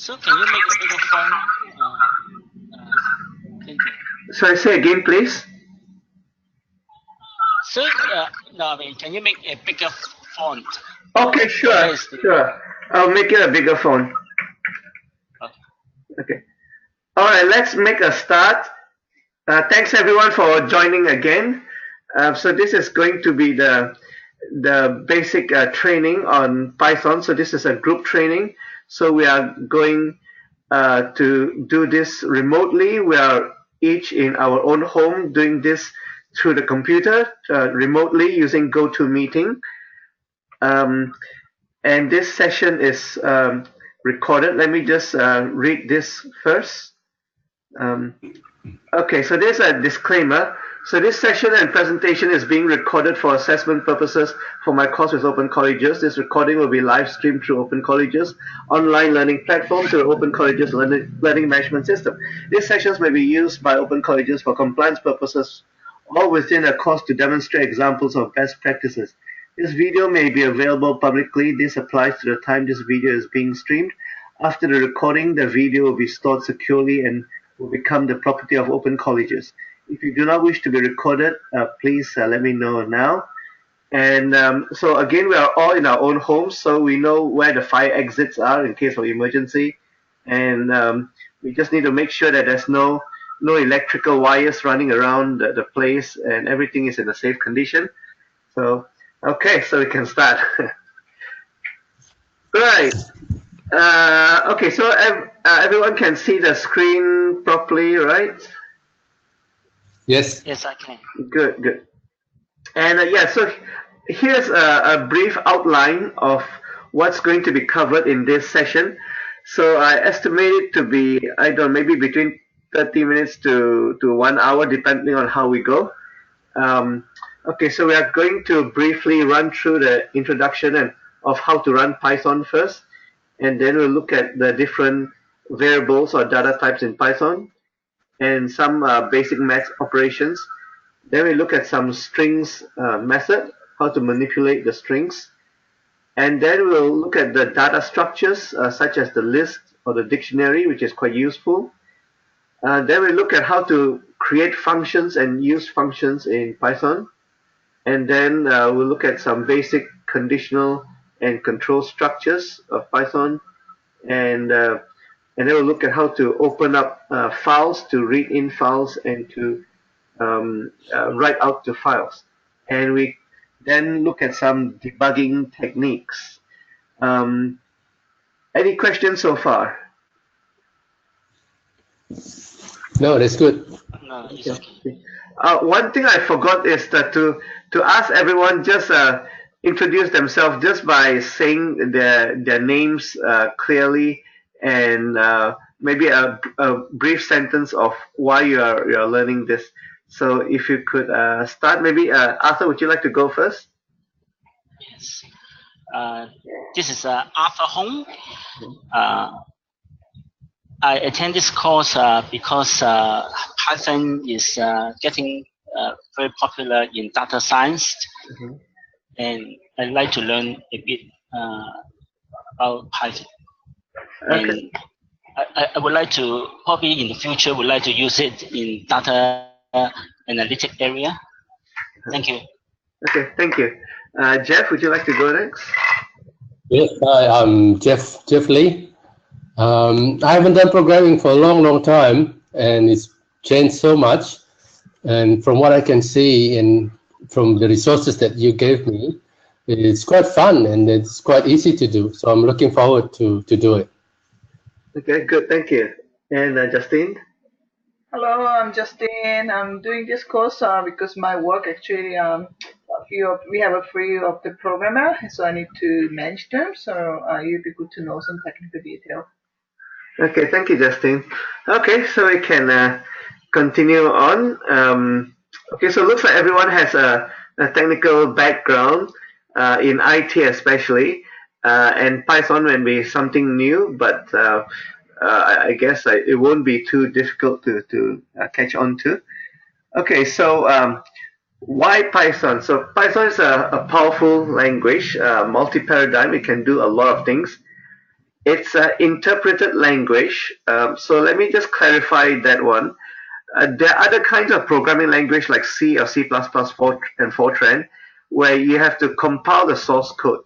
So can you make a bigger font? Thank you. Sorry, say again, please. So no, I mean, can you make a bigger font? Okay, sure, sure. I'll make it a bigger font. Okay. All right, let's make a start. Thanks everyone for joining again. So this is going to be the basic training on Python. So this is a group training. So we are going to do this remotely. We are each in our own home doing this through the computer remotely using Goto Meeting. And this session is recorded. Let me just read this first. Okay, so there's a disclaimer. So this session and presentation is being recorded for assessment purposes for my course with Open Colleges. This recording will be live streamed through Open Colleges online learning platform to the Open Colleges learning management system. These sessions may be used by Open Colleges for compliance purposes or within a course to demonstrate examples of best practices. This video may be available publicly. This applies to the time this video is being streamed. After the recording, the video will be stored securely and will become the property of Open Colleges. If you do not wish to be recorded, please let me know now. And so again, we are all in our own homes, so we know where the fire exits are in case of emergency. And we just need to make sure that there's no electrical wires running around the place and everything is in a safe condition. So, okay, so we can start. Right. Okay, so everyone can see the screen properly, right? Yes. Yes, I can. Good, good. And yeah, so here's a brief outline of what's going to be covered in this session. So I estimate it to be, I don't know, maybe between 30 minutes to 1 hour, depending on how we go. Okay, so we are going to briefly run through the introduction and of how to run Python first. And then we'll look at the different variables or data types in Python and some basic math operations. Then we look at some strings method, how to manipulate the strings. And then we'll look at the data structures such as the list or the dictionary, which is quite useful. Then we look at how to create functions and use functions in Python. And then we'll look at some basic conditional and control structures of Python, and then we'll look at how to open up files, to read in files, and to write out to files. And we then look at some debugging techniques. Any questions so far? No, that's good. No, it's okay. One thing I forgot is that to ask everyone just introduce themselves just by saying their names clearly and maybe a brief sentence of why you are learning this. So if you could start, maybe Arthur, would you like to go first? Yes. This is Arthur Hong. I attend this course because Python is getting very popular in data science. Mm-hmm. And I'd like to learn a bit about Python. Okay. And I would like to, probably in the future, would like to use it in data analytic area. Thank you. Okay, thank you. Jeff, would you like to go next? Yes, hi, I'm Jeff Lee. I haven't done programming for a long time, and it's changed so much. And from what I can see and from the resources that you gave me, it's quite fun and it's quite easy to do. So I'm looking forward to do it. Okay, good, thank you. And Justine? Hello, I'm Justine. I'm doing this course because my work actually, we have a few of the programmer, so I need to manage them. So it'd be good to know some technical detail. Okay, thank you, Justine. Okay, so we can continue on. Okay, so it looks like everyone has a technical background in IT especially, and Python may be something new, but I guess it won't be too difficult to catch on to. Okay, so why Python? So Python is a powerful language, multi-paradigm. It can do a lot of things. It's an interpreted language. So let me just clarify that one. There are other kinds of programming language like C or C++, and Fortran, where you have to compile the source code.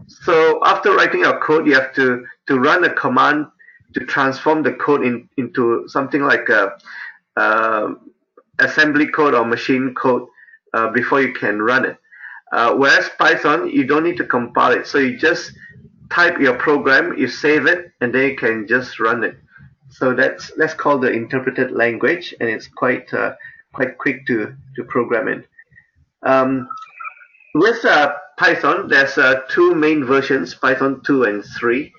So after writing your code, you have to run a command to transform the code into something like a assembly code or machine code before you can run it. Whereas Python, you don't need to compile it. So you just type your program, you save it, and then you can just run it. So that's called the interpreted language, and it's quite quick to program in. With Python, there's two main versions, Python 2 and 3.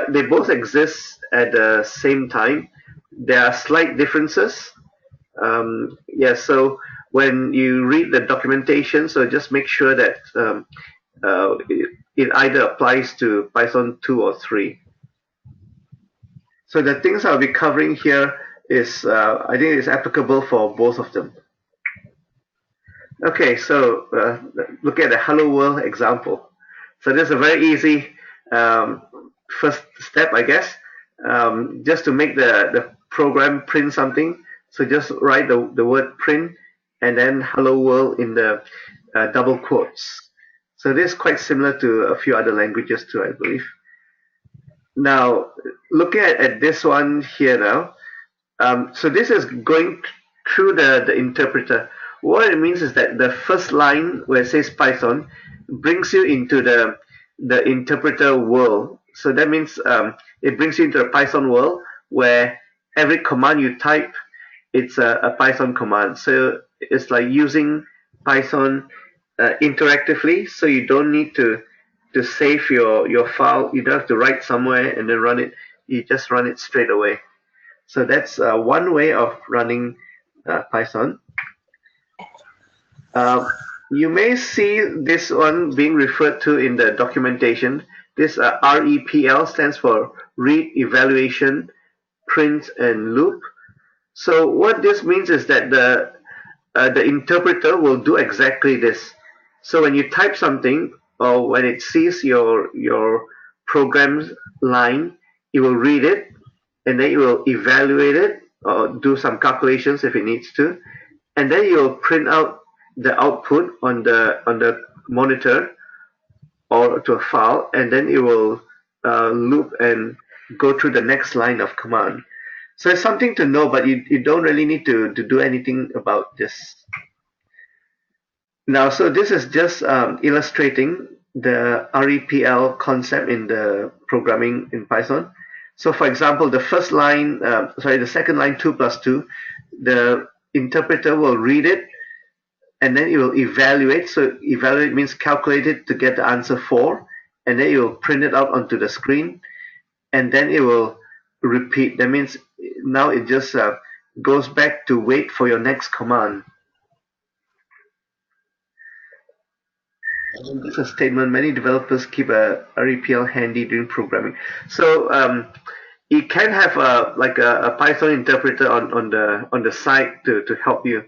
They both exist at the same time. There are slight differences. Yeah, so when you read the documentation, so just make sure that it either applies to Python 2 or 3. So the things I'll be covering here is, I think it's applicable for both of them. Okay, so look at the Hello World example. So this is a very easy first step, I guess, just to make the program print something. So just write the word print and then Hello World in the double quotes. So this is quite similar to a few other languages too, I believe. Now, looking at this one here now, so this is going through the interpreter. What it means is that the first line where it says Python brings you into the interpreter world. So that means it brings you into a Python world where every command you type, it's a Python command. So it's like using Python interactively. So you don't need to save your file. You don't have to write somewhere and then run it. You just run it straight away. So that's one way of running Python. You may see this one being referred to in the documentation. This REPL stands for Read, Evaluation, Print, and Loop. So what this means is that the interpreter will do exactly this. So when you type something, or when it sees your program's line, it will read it, and then it will evaluate it, or do some calculations if it needs to, and then you will print out the output on the monitor or to a file, and then it will loop and go through the next line of command. So it's something to know, but you don't really need to do anything about this. Now, so this is just illustrating the REPL concept in the programming in Python. So for example, the second line 2 plus 2, the interpreter will read it, and then it will evaluate. So evaluate means calculate it to get the answer 4, and then it will print it out onto the screen, and then it will repeat. That means now it just goes back to wait for your next command. This is a statement. Many developers keep a REPL handy during programming. So you can have a Python interpreter on the side to help you.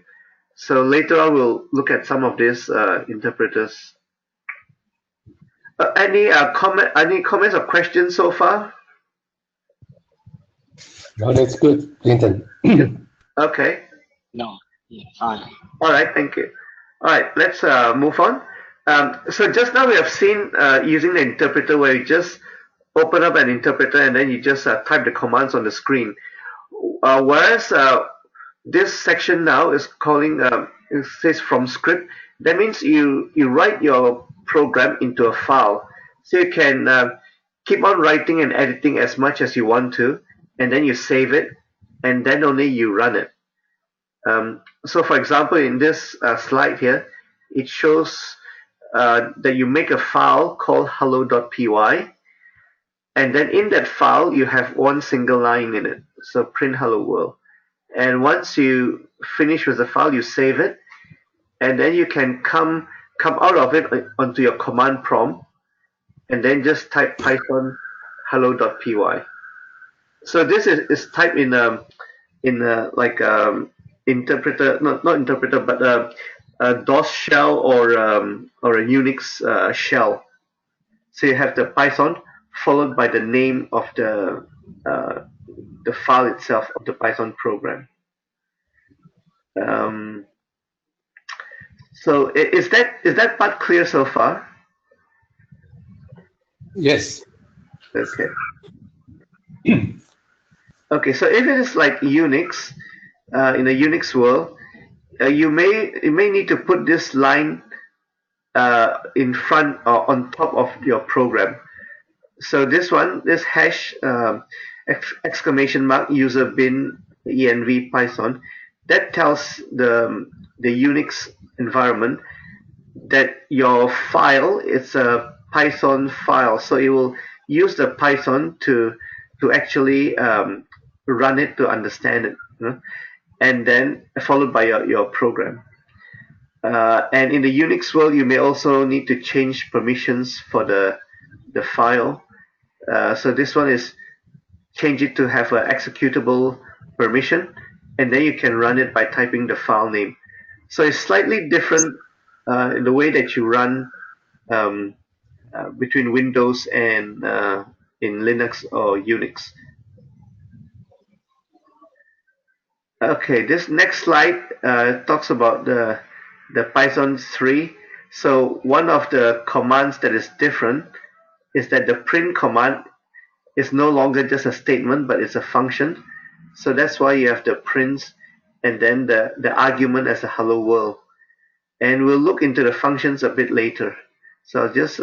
So later on, we'll look at some of these interpreters. Any comments or questions so far? No, that's good, Clinton. Okay. No, yeah, fine. All right, thank you. All right, let's move on. So just now we have seen using the interpreter where you just open up an interpreter and then you just type the commands on the screen. Whereas this section now is calling, it says from script. That means you write your program into a file. So you can keep on writing and editing as much as you want to, and then you save it, and then only you run it. So for example, in this slide here, it shows that you make a file called hello.py, and then in that file you have one single line in it, so print hello world. And once you finish with the file, you save it, and then you can come out of it onto your command prompt, and then just type Python hello.py. So this is typed in interpreter, not interpreter, but a DOS shell or a Unix shell. So you have the Python followed by the name of the file itself of the Python program. So is that part clear so far? Yes. Okay. Okay, so if it is like Unix, in a Unix world, you may need to put this line in front or on top of your program. So this hash exclamation mark user bin env Python, that tells the Unix environment that your file is a Python file. So it will use the Python to actually run it to understand it, and then followed by your program. And in the Unix world, you may also need to change permissions for the file. So this one is change it to have an executable permission, and then you can run it by typing the file name. So it's slightly different in the way that you run between Windows and in Linux or Unix. Okay, this next slide talks about the Python 3. So one of the commands that is different is that the print command is no longer just a statement, but it's a function. So that's why you have the prints and then the argument as a hello world. And we'll look into the functions a bit later. So I'll just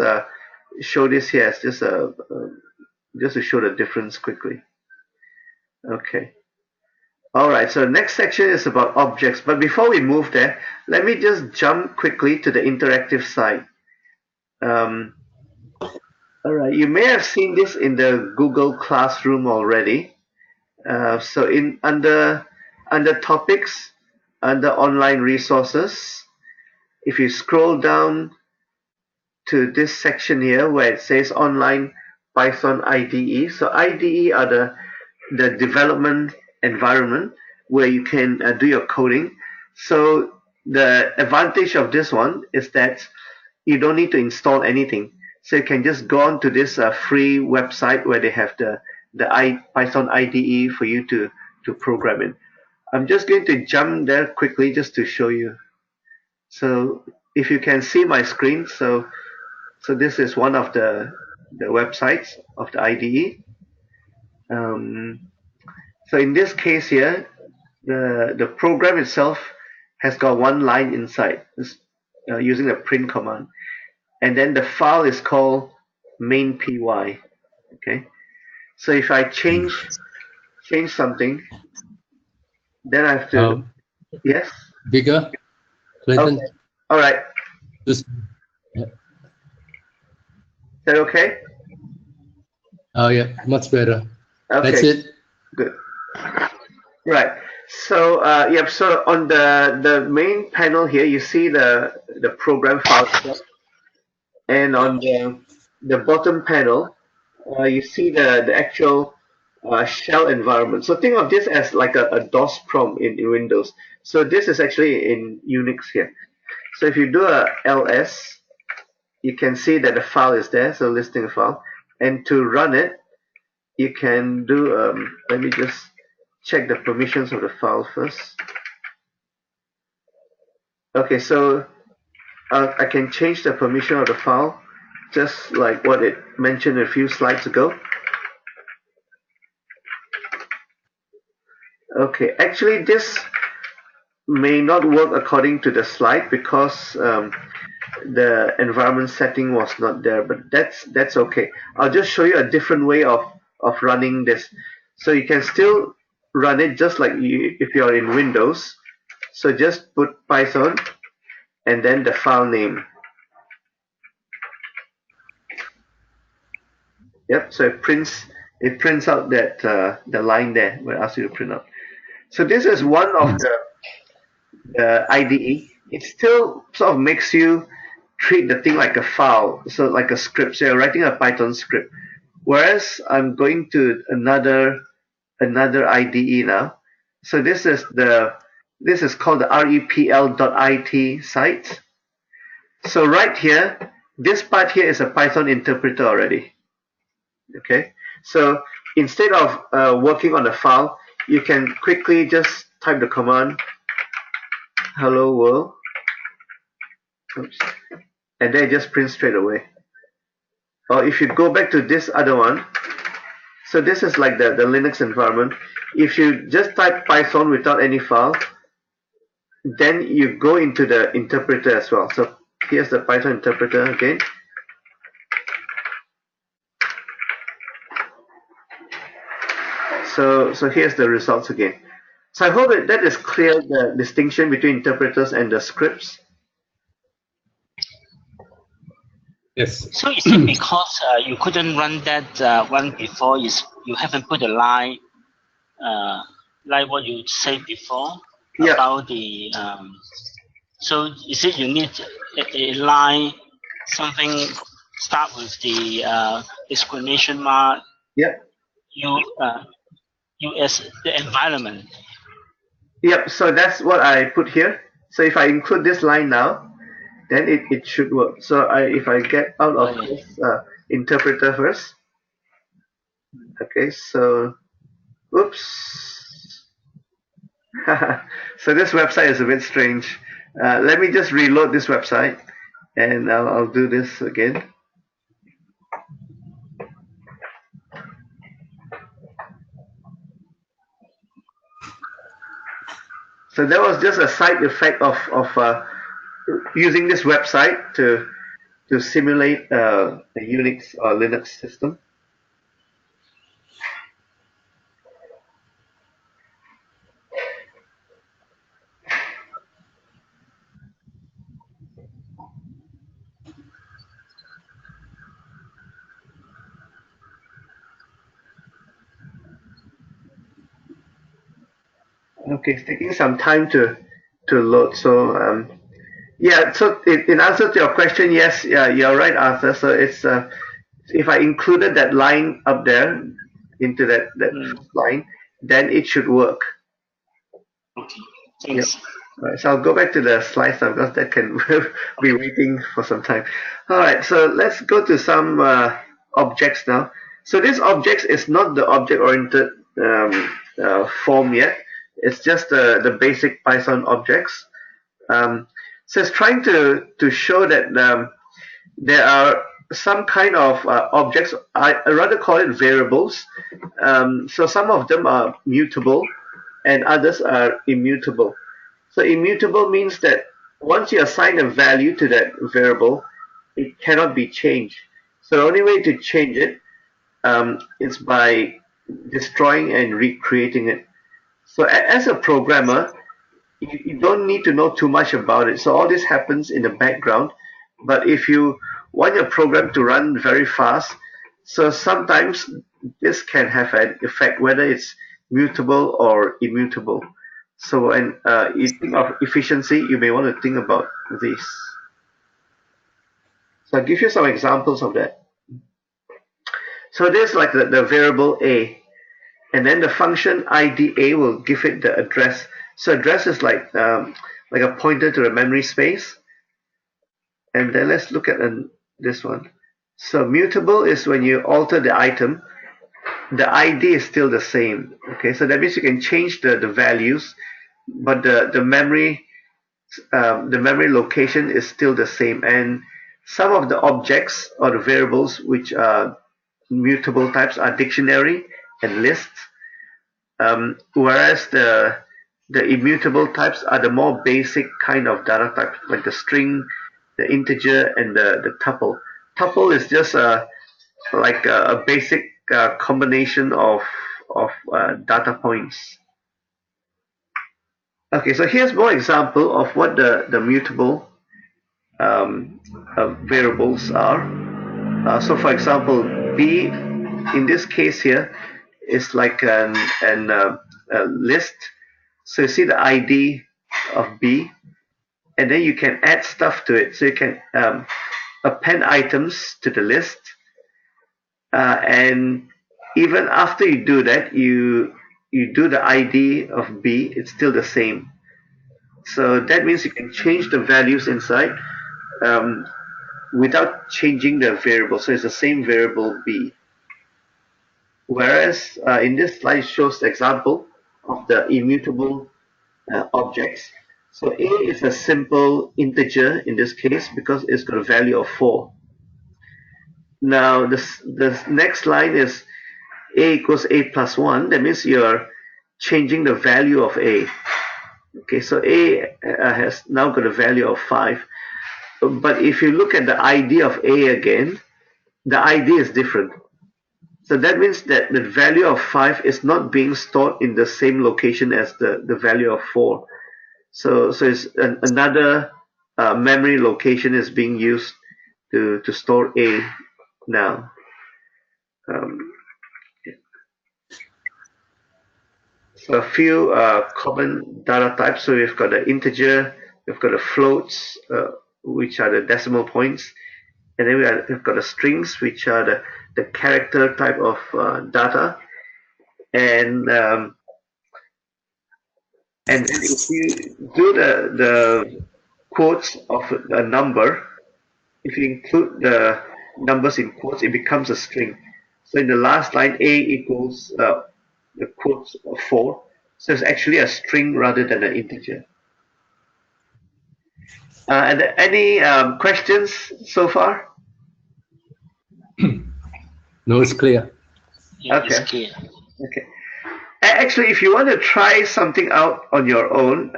show this here as just to show the difference quickly. Okay. All right, so next section is about objects. But before we move there, let me just jump quickly to the interactive side. All right, you may have seen this in the Google Classroom already. So under topics, under online resources, if you scroll down to this section here where it says online Python IDE. So IDE are the development environment where you can do your coding. So the advantage of this one is that you don't need to install anything. So you can just go on to this free website where they have the Python IDE for you to program in. I'm just going to jump there quickly just to show you. So if you can see my screen, so this is one of the websites of the IDE. So in this case here, the program itself has got one line inside using the print command, and then the file is called main.py. Okay, so if I change something, then I have to yes, bigger, Clinton. Okay. All right. Yeah. Is that okay? Oh yeah, much better. Okay. That's it. Good. Right. So yeah. So on the main panel here, you see the program file stuff, and on the bottom panel, you see the actual shell environment. So think of this as like a DOS prompt in Windows. So this is actually in Unix here. So if you do a ls, you can see that the file is there. So listing file, and to run it, you can do. Let me just check the permissions of the file first. Okay, so I can change the permission of the file, just like what it mentioned a few slides ago. Okay, actually this may not work according to the slide because the environment setting was not there, but that's okay. I'll just show you a different way of running this. So you can still run it just like if you're in Windows. So just put Python and then the file name. Yep, so it prints out that the line there where it asks you to print out. So this is one of the IDE. It still sort of makes you treat the thing like a file, so like a script. So you're writing a Python script. Whereas I'm going to another IDE now. So this is called the repl.it site. So right here, this part here is a Python interpreter already. Okay, so instead of working on the file, you can quickly just type the command hello world. Oops. And then it just prints straight away. Or if you go back to this other one, so this is like the Linux environment. If you just type Python without any file, then you go into the interpreter as well. So here's the Python interpreter again. So here's the results again. So I hope that is clear, the distinction between interpreters and the scripts. Yes. So is it because you couldn't run that one before? Is you haven't put a line like what you said before about the so is it you need a line, something start with the exclamation mark? Yep. US the environment. Yep. So that's what I put here. So if I include this line now, then it should work. So if I get out of this interpreter first. Okay. So, oops. So this website is a bit strange. Let me just reload this website, and I'll do this again. So that was just a side effect of using this website to simulate a Unix or Linux system. Okay, it's taking some time to load. So yeah, so in answer to your question, yes, yeah, you're right, Arthur. So it's if I included that line up there into that line, then it should work. Okay, thanks. Yep. All right, so I'll go back to the slides now because that can be waiting for some time. All right, so let's go to some objects now. So this objects is not the object-oriented form yet. It's just the basic Python objects. So it's trying to show that there are some kind of objects. I rather call it variables. So some of them are mutable, and others are immutable. So immutable means that once you assign a value to that variable, it cannot be changed. So the only way to change it is by destroying and recreating it. So as a programmer, you don't need to know too much about it. So all this happens in the background. But if you want your program to run very fast, so sometimes this can have an effect, whether it's mutable or immutable. So when you think of efficiency, you may want to think about this. So I'll give you some examples of that. So there's like the variable a, and then the function id_a will give it the address. So address is like a pointer to the memory space. And then let's look at this one. So mutable is when you alter the item, the ID is still the same. Okay, so that means you can change the values, but the memory location is still the same. And some of the objects or the variables which are mutable types are dictionary and lists, whereas the immutable types are the more basic kind of data types, like the string, the integer, and the tuple. Tuple is just like a basic combination of data points. Okay, so here's more example of what the mutable variables are. So for example, B in this case here is like a list. So you see the ID of B, and then you can add stuff to it. So you can append items to the list, and even after you do that, you do the ID of B, it's still the same. So that means you can change the values inside without changing the variable. So it's the same variable B. Whereas in this slide shows the example of the immutable objects. So A is a simple integer in this case because it's got a value of 4. Now the next line is A equals A plus 1. That means you're changing the value of A. Okay, so A has now got a value of 5. But if you look at the ID of A again, the ID is different. So that means that the value of 5 is not being stored in the same location as the value of 4. So it's another memory location is being used to store A now. So a few common data types. So we've got the integer, we've got the floats, which are the decimal points, and then we've got the strings, which are the character type of data, and then if you do the quotes of a number, if you include the numbers in quotes, it becomes a string. So in the last line, A equals the quotes of 4. So it's actually a string rather than an integer. And any questions so far? No, it's clear. Yeah, Okay. it's clear. Okay. Actually, if you want to try something out on your own,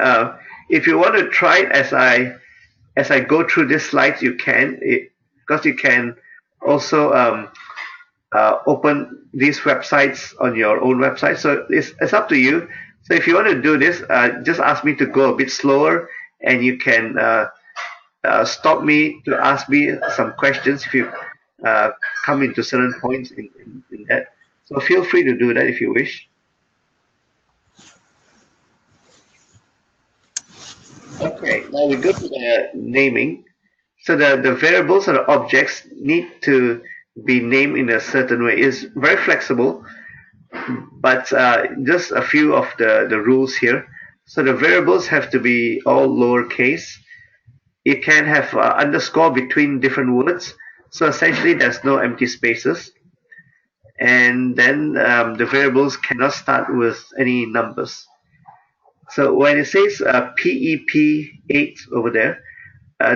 if you want to try it as I go through these slides, you can, because you can also open these websites on your own website. So it's up to you. So if you want to do this, just ask me to go a bit slower, and you can stop me to ask me some questions if you come into certain points in that. So feel free to do that if you wish. Okay, now we go to the naming. So the variables or the objects need to be named in a certain way. It's very flexible, but just a few of the rules here. So the variables have to be all lowercase. You can have underscore between different words. So essentially there's no empty spaces. And then the variables cannot start with any numbers. So when it says PEP8 over there,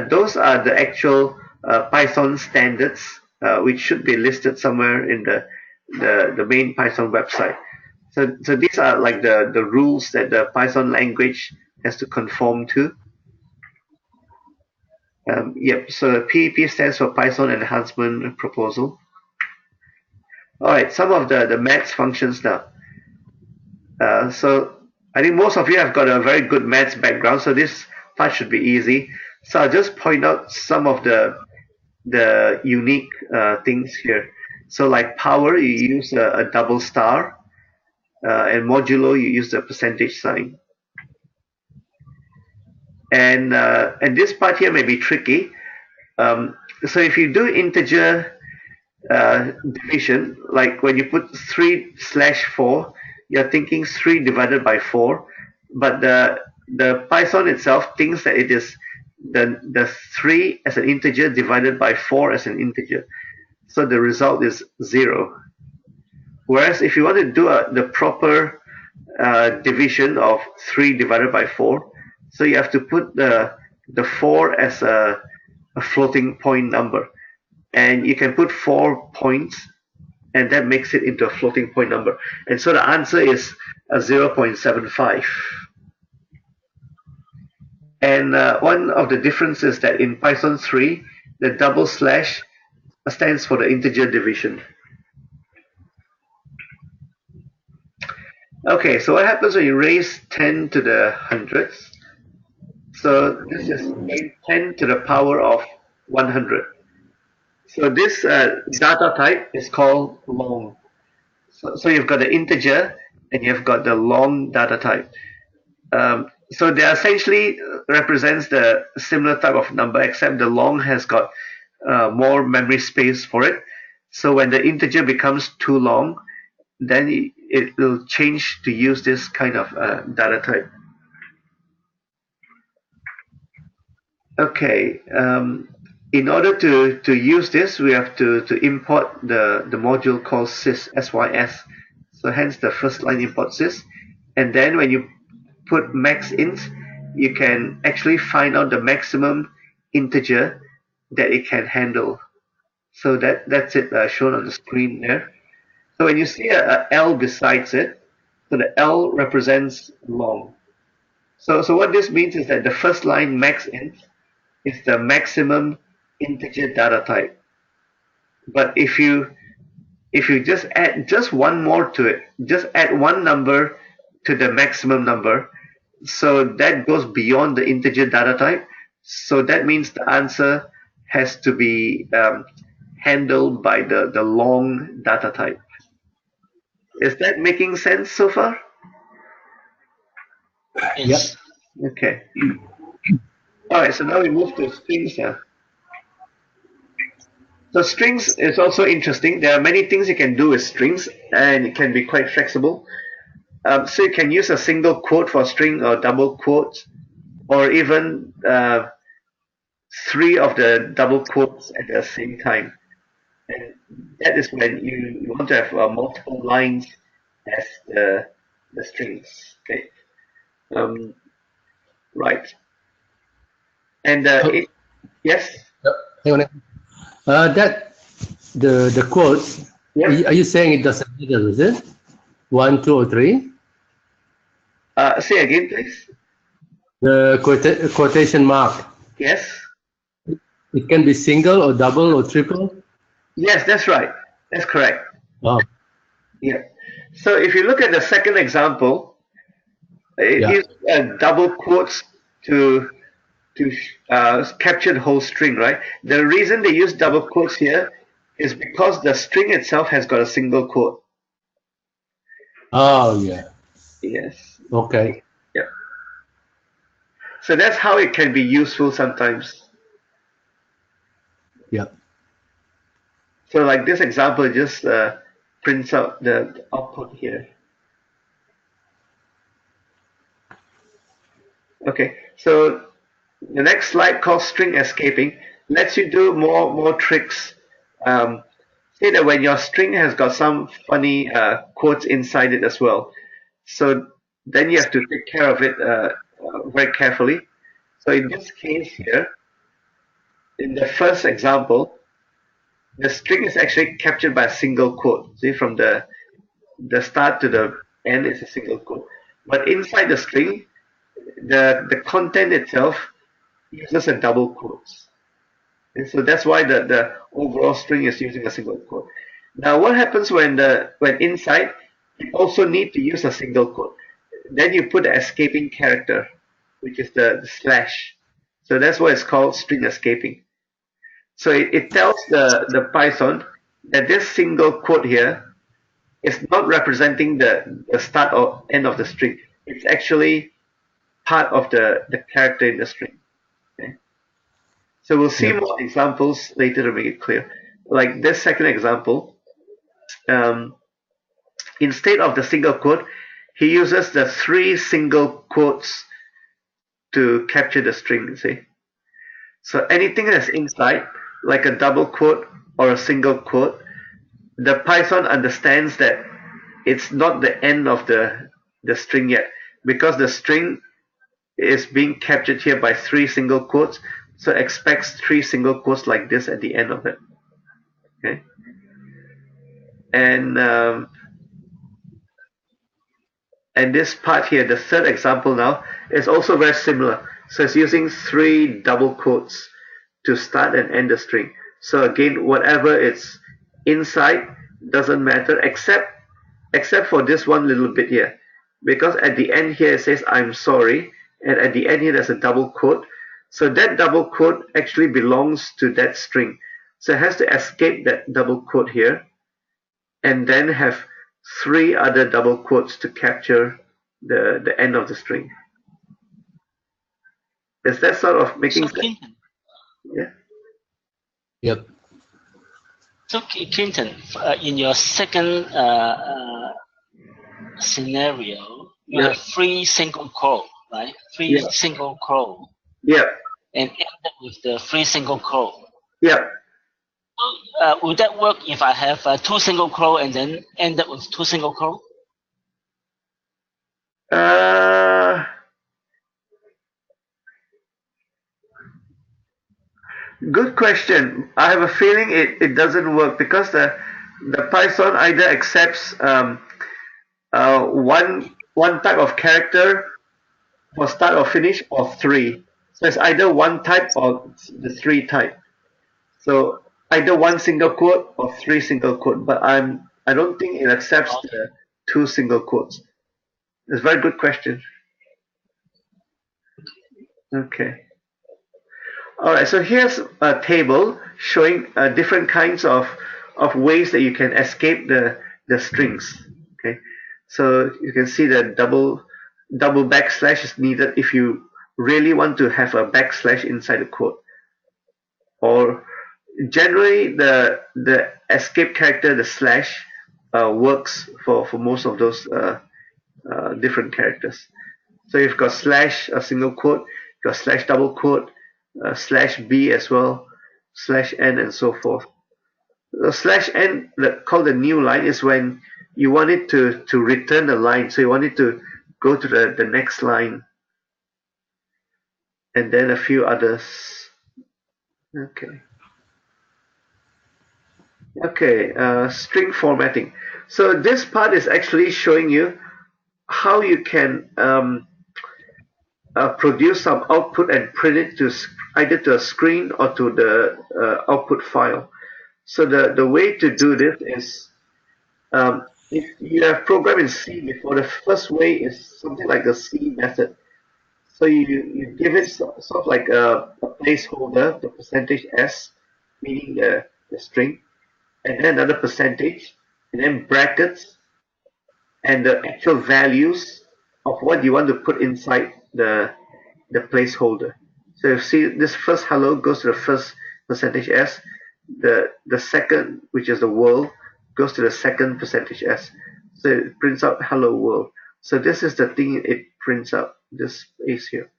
those are the actual Python standards, which should be listed somewhere in the main Python website. So these are like the rules that the Python language has to conform to. Yep, so PEP stands for Python Enhancement Proposal. Alright, some of the maths functions now. So I think most of you have got a very good maths background, so this part should be easy. So I'll just point out some of the unique things here. So like power, you use a double star, and modulo, you use the percentage sign. And this part here may be tricky. So if you do integer division, like when you put 3/4, you're thinking 3 divided by 4, but the Python itself thinks that it is the 3 as an integer divided by 4 as an integer. So the result is 0. Whereas if you want to do the proper division of 3 divided by 4, so you have to put the 4 as a floating point number. And you can put 4 points, and that makes it into a floating point number. And so the answer is 0.75. And one of the differences that in Python 3, the double slash stands for the integer division. Okay, so what happens when you raise 10 to the hundredths? So this is 10 to the power of 100. So this data type is called long. So you've got the integer and you've got the long data type. So they essentially represents the similar type of number, except the long has got more memory space for it. So when the integer becomes too long, then it will change to use this kind of data type. Okay, in order to use this, we have to import the module called sys, sys. So hence the first line import sys. And then when you put max int, you can actually find out the maximum integer that it can handle. So that's it shown on the screen there. So when you see a L besides it, so the L represents long. So what this means is that the first line max int is the maximum integer data type. But if you just add just one more to it, just add one number to the maximum number, so that goes beyond the integer data type. So that means the answer has to be handled by the long data type. Is that making sense so far? Yes. Yep. Okay. All right. So now we move to strings now. So strings is also interesting. There are many things you can do with strings, and it can be quite flexible. So you can use a single quote for string or double quotes, or even 3 of the double quotes at the same time. And that is when you want to have multiple lines as the strings. Okay. Right. And yes. Hang on. That the quotes. Yes. Are you saying it doesn't matter? Is it 1, 2, or 3? Say again, please. The quotation mark. Yes. It can be single or double or triple. Yes, that's right. That's correct. Oh. Yeah. So if you look at the second example, it uses double quotes to capture the whole string, right? The reason they use double quotes here is because the string itself has got a single quote. Oh, yeah. Yes. Okay. Yeah. So that's how it can be useful sometimes. Yeah. So like this example just prints out the output here. Okay, so the next slide called string escaping lets you do more tricks. Say that when your string has got some funny quotes inside it as well. So then you have to take care of it very carefully. So in this case here, in the first example, the string is actually captured by a single quote. See, from the start to the end is a single quote. But inside the string, the content itself uses a double quotes. And so that's why the overall string is using a single quote. Now what happens when inside you also need to use a single quote? Then you put the escaping character, which is the slash. So that's why it's called string escaping. So it tells the Python that this single quote here is not representing the start or end of the string. It's actually part of the character in the string. Okay? So we'll see more examples later to make it clear. Like this second example, instead of the single quote, he uses the 3 single quotes to capture the string, see? So anything that's inside, like a double quote or a single quote, the Python understands that it's not the end of the string yet, because the string is being captured here by 3 single quotes, so expects 3 single quotes like this at the end of it. Okay, and this part here, the third example now, is also very similar. So it's using 3 double quotes to start and end the string. So again, whatever it's inside doesn't matter, except for this one little bit here, because at the end here it says I'm sorry, and at the end here there's a double quote. So that double quote actually belongs to that string. So it has to escape that double quote here, and then have 3 other double quotes to capture the end of the string. Is that sort of making sense? Yeah. Yep. So Quinton, in your second scenario, you have 3 single quote, right? 3 single quote. Yeah. And ended with the 3 single quote. Yeah. Would that work if I have two single quote and then end up with two single quote? Good question. I have a feeling it doesn't work because the Python either accepts one type of character for start or finish or three. So it's either one type or the three type. So either one single quote or three single quote. But I don't think it accepts the two single quotes. It's a very good question. Okay. All right. So here's a table showing different kinds of ways that you can escape the strings. Okay. So you can see the double backslash is needed if you really want to have a backslash inside the quote. Or generally the escape character, the slash, works for most of those different characters. So you've got slash, a single quote, you've got slash double quote, slash b as well, slash n, and so forth. The slash n, called the new line, is when you want it to return a line. So you want it to go to the next line, and then a few others. Okay. Okay, string formatting. So this part is actually showing you how you can produce some output and print it to either to a screen or to the output file. So the way to do this is, if you have programmed in C before, the first way is something like the C method. So you give it sort of like a placeholder, the percentage S, meaning the string, and then another percentage, and then brackets, and the actual values of what you want to put inside the placeholder. So you see this first hello goes to the first percentage S, the second, which is the world, goes to the second percentage S. So it prints out hello world. So this is the thing it prints out, this space here.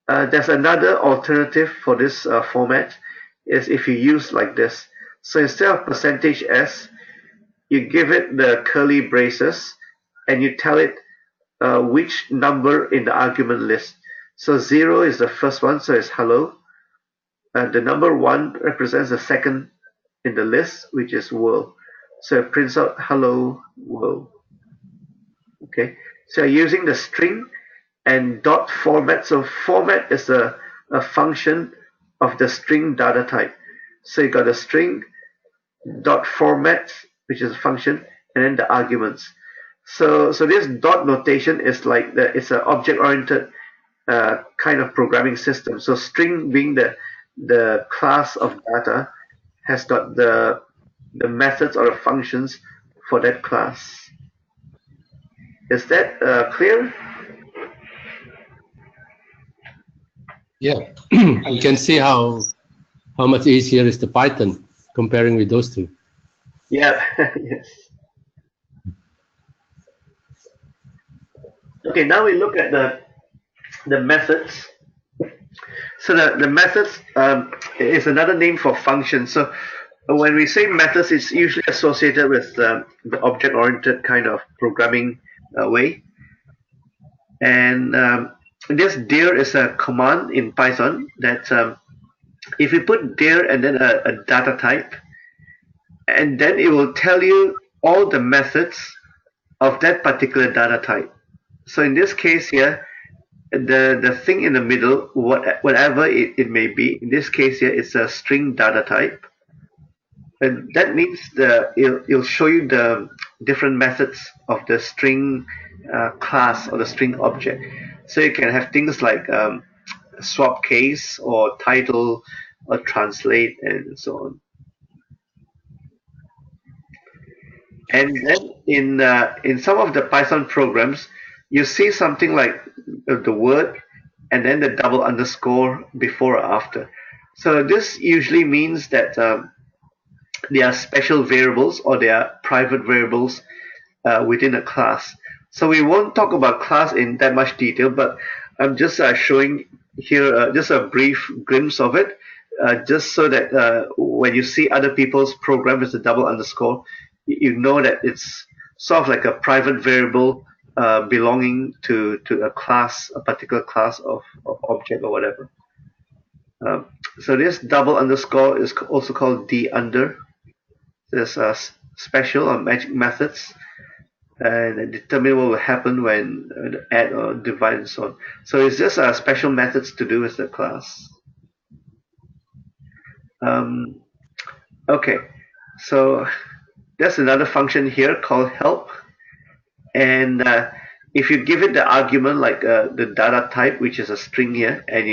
There's another alternative for this format, is if you use like this. So instead of percentage S, you give it the curly braces and you tell it which number in the argument list. So 0 is the first one, so it's hello. The number 1 represents the second in the list, which is world. So it prints out hello world. Okay, so you're using the string and dot format. So format is a function of the string data type. So you got a string dot format, which is a function, and then the arguments. So this dot notation is like it's an object-oriented kind of programming system. So string being the class of data has got the methods or the functions for that class. Is that clear? Yeah, you can see how much easier is the Python comparing with those two. Yeah. Yes. Okay, now we look at the methods. So the methods is another name for functions. So when we say methods, it's usually associated with the object-oriented kind of programming way. And this dir is a command in Python that if you put dir and then a data type, and then it will tell you all the methods of that particular data type. So in this case here, the thing in the middle, whatever it may be, in this case here, it's a string data type. And that means it'll show you the different methods of the string class or the string object. So you can have things like swap case or title or translate and so on. And then in some of the Python programs, you see something like the word and then the double underscore before or after. So this usually means that they are special variables or they are private variables within a class. So we won't talk about class in that much detail, but I'm just showing here just a brief glimpse of it. just so that when you see other people's program with a double underscore, you know that it's sort of like a private variable belonging to a class, a particular class of object or whatever. So this double underscore is also called d under. There's special or magic methods, and determine what will happen when add or divide and so on. So it's just special methods to do with the class. Okay, so there's another function here called help, and if you give it the argument like the data type, which is a string here, and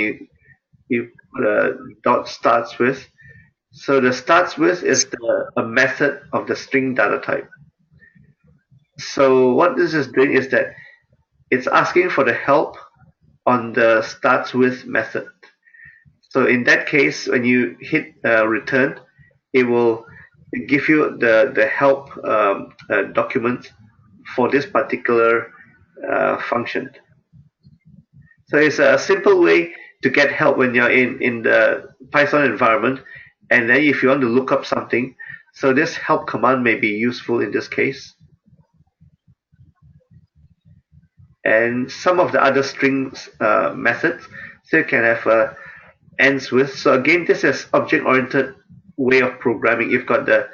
you put a dot starts with, so the starts with is a method of the string data type. So what this is doing is that it's asking for the help on the starts with method. So in that case, when you hit return, it will give you the help document for this particular function. So it's a simple way to get help when you're in the Python environment, and then if you want to look up something, so this help command may be useful in this case. And some of the other strings methods, so you can have ends with. So again, this is object-oriented way of programming. You've got the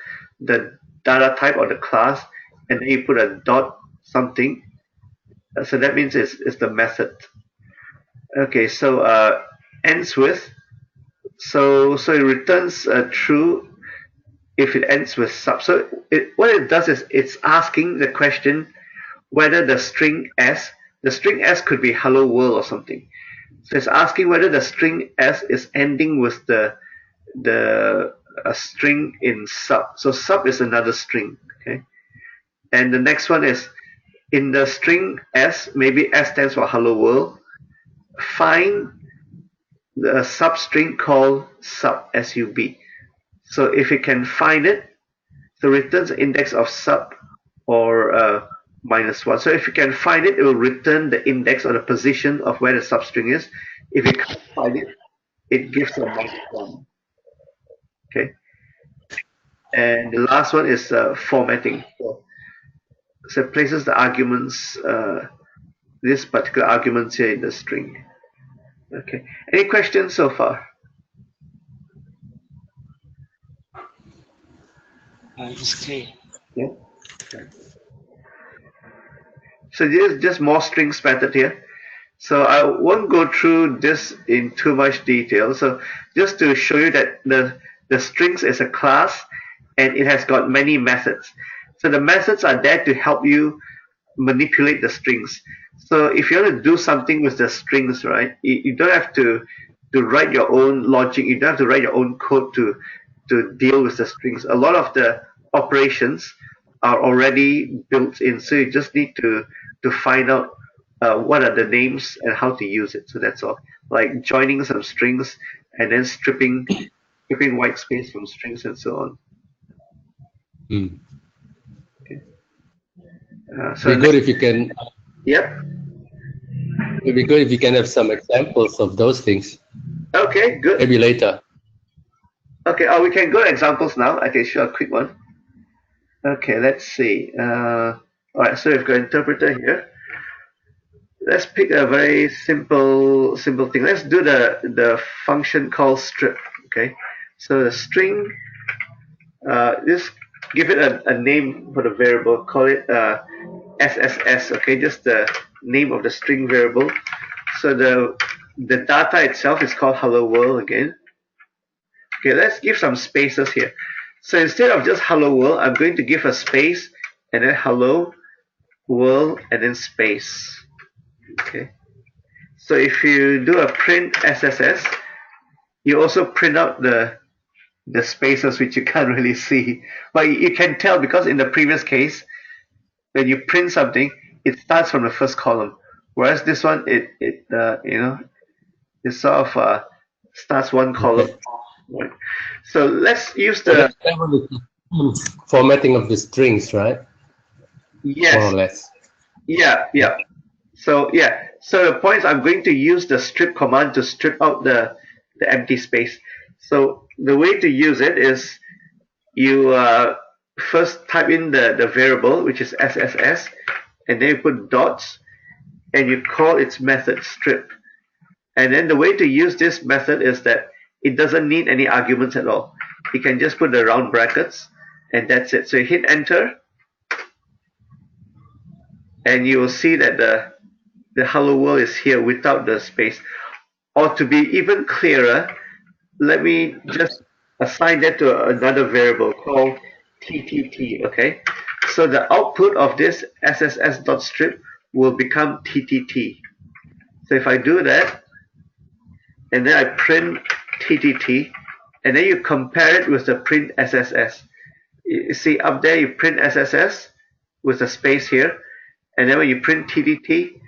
data type or the class, and then you put a dot something. So that means it's the method. Okay, so ends with. So it returns true if it ends with sub. So what it does is it's asking the question whether the string s could be hello world or something. So it's asking whether the string s is ending with a string in sub. So sub is another string, okay? And the next one is in the string s, maybe s stands for hello world. Find the substring called sub, sub. So if you can find it, so returns index of sub or -1. So if you can find it, it will return the index or the position of where the substring is. If you can't find it, it gives a -1. Okay. And the last one is formatting. So it places the arguments, this particular arguments here in the string. Okay. Any questions so far? It's clear. Yeah. Okay. So this is just more strings method here. So I won't go through this in too much detail. So just to show you that the strings is a class and it has got many methods. So the methods are there to help you manipulate the strings. So if you want to do something with the strings, right, you don't have to write your own logic. You don't have to write your own code to deal with the strings. A lot of the operations are already built in. So you just need to find out what are the names and how to use it. So that's all. Like joining some strings and then stripping white space from strings and so on. Mm. Okay. So it'd be good if you can. Yep. It'd be good if you can have some examples of those things. Okay, good. Maybe later. Okay, we can go to examples now. I can show a quick one. Okay, let's see. All right, so we've got interpreter here. Let's pick a very simple thing. Let's do the function called strip. Okay, so the string. Just give it a name for the variable. Call it SSS. Okay, just the name of the string variable. So the data itself is called hello world again. Okay, let's give some spaces here. So instead of just hello world, I'm going to give a space and then hello world and then space. Okay. So if you do a print SSS, you also print out the spaces which you can't really see. But you can tell because in the previous case, when you print something, it starts from the first column. Whereas this one, it sort of starts one column. Okay. Right. So let's use the formatting of the strings, right? yes, More or less. yeah. So the point is I'm going to use the strip command to strip out the empty space. So the way to use it is you first type in the variable, which is SSS, and then you put dots, and you call its method strip. And then the way to use this method is that it doesn't need any arguments at all. You can just put the round brackets, and that's it. So you hit enter, and you will see that the hello world is here without the space. Or to be even clearer, let me just assign that to another variable called TTT, okay? So the output of this SSS.strip will become TTT. So if I do that, and then I print TTT, and then you compare it with the print SSS. You see up there, you print SSS with a space here, and then when you print TTT,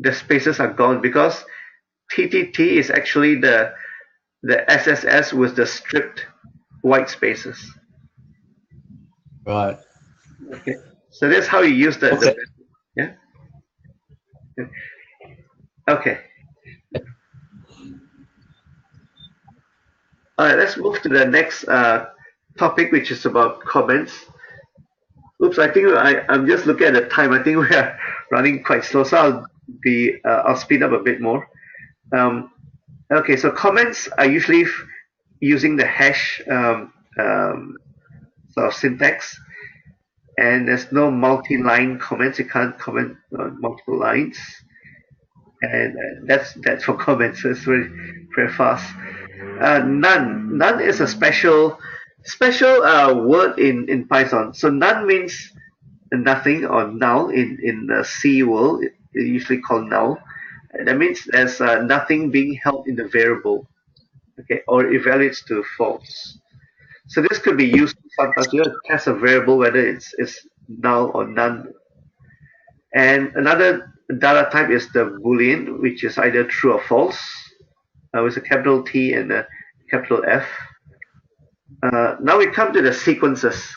the spaces are gone because TTT is actually the SSS with the stripped white spaces. Right. Okay. So that's how you use the Okay. yeah. Okay. All right. Let's move to the next topic, which is about comments. Oops, I think I'm just looking at the time. I think we are running quite slow, so I'll speed up a bit more. Okay, so comments are usually using the hash sort of syntax, and there's no multi-line comments. You can't comment on multiple lines, and that's for comments. So it's very fast. None is a special word in Python. So none means nothing or null in the C world. It's usually called null. That means there's nothing being held in the variable, okay, or evaluates to false. So this could be used sometimes. You test a variable whether it's null or none. And another data type is the Boolean, which is either true or false, with a capital T and a capital F. Now we come to the sequences.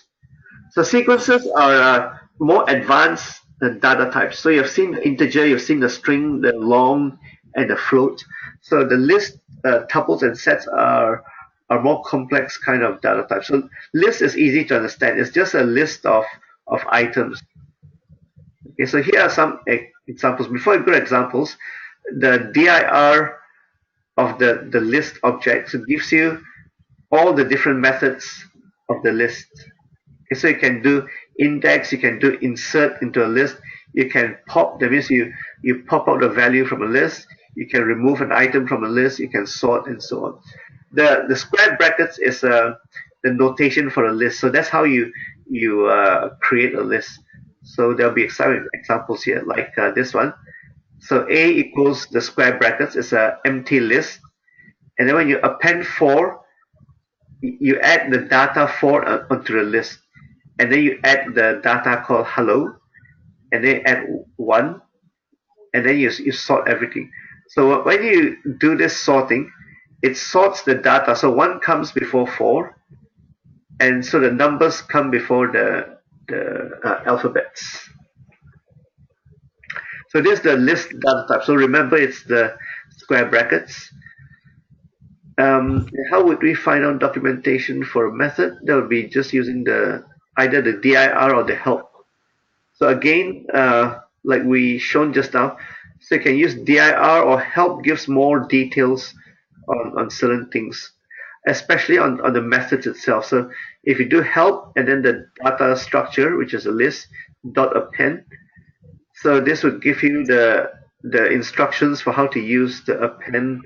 So sequences are more advanced data types. So you've seen the integer, you've seen the string, the long, and the float. So the list, tuples, and sets are more complex kind of data types. So list is easy to understand. It's just a list of items. Okay, so here are some examples. Before I go to examples, the dir of the list object gives you all the different methods of the list. Okay, so you can do index, you can do insert into a list, you can pop, that means you pop out the value from a list, you can remove an item from a list, you can sort, and so on. The square brackets is the notation for a list, so that's how you create a list. So there'll be some examples here, like this one. So A equals the square brackets is an empty list, and then when you append 4, you add the data 4 onto the list, and then you add the data called hello, and then add 1, and then you sort everything. So when you do this sorting, it sorts the data. So 1 comes before 4, and so the numbers come before the alphabets. So this is the list data type. So remember, it's the square brackets. How would we find out documentation for a method? That would be just using either the dir or the help. So again, like we shown just now, so you can use dir or help gives more details on certain things, especially on the methods itself. So if you do help and then the data structure, which is a list, dot append, so this would give you the instructions for how to use the append